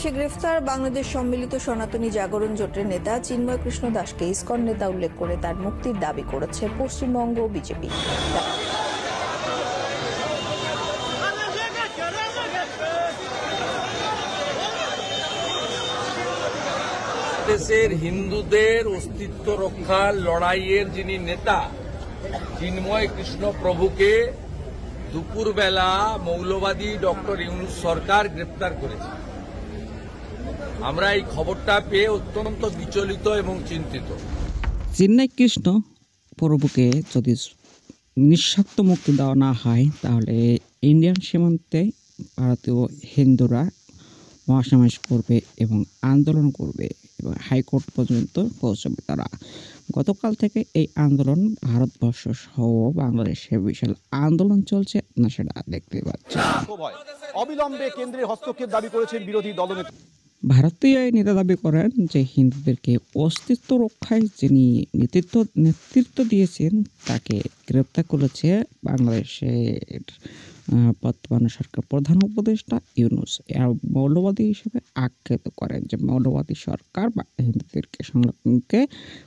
সে গ্রেফতার বাংলাদেশ সম্মিলিত সনাতনী জাগরণ জোটের নেতা চিন্ময় কৃষ্ণ দাসকে ইসকন নেতা উল্লেখ করে তার মুক্তির দাবি করেছে পশ্চিমবঙ্গ বিজেপি। দেশের হিন্দুদের অস্তিত্ব রক্ষার লড়াইয়ের যিনি নেতা চিন্ময় কৃষ্ণ প্রভুকে দুপুরবেলা মৌলবাদী ডক্টর ইউনূস সরকার গ্রেপ্তার করেছে। আমরা এই খবরটা পেয়ে অত্যন্ত বিচলিত এবং চিন্তিত। চিন্ময় কৃষ্ণ প্রভুকে যদি নিঃশর্ত মুক্তি দেওয়া না হয় তাহলে ইন্ডিয়ান সীমান্তে ভারতীয় হিন্দুরা মহাসমাবেশ করবে এবং আন্দোলন করবে এবং হাইকোর্ট পর্যন্ত পৌঁছবে তারা। গতকাল থেকে এই আন্দোলন ভারতবর্ষ সহ বাংলাদেশে বিশাল আন্দোলন চলছে, না সেটা দেখতে পাচ্ছি। অবিলম্বে কেন্দ্রের হস্তক্ষেপ দাবি করেছেন বিরোধী দলনেতা। ভারতীয় নেতা দাবি করেন যে হিন্দুদেরকে অস্তিত্ব রক্ষায় যিনি নেতৃত্ব দিয়েছেন তাকে গ্রেপ্তার করেছে বাংলাদেশের বর্তমান সরকার প্রধান উপদেষ্টা ইউনূস। আর মৌলবাদী হিসেবে আখ্যায়িত করেন যে মৌলবাদী সরকার বা হিন্দুদেরকে সংরক্ষণকে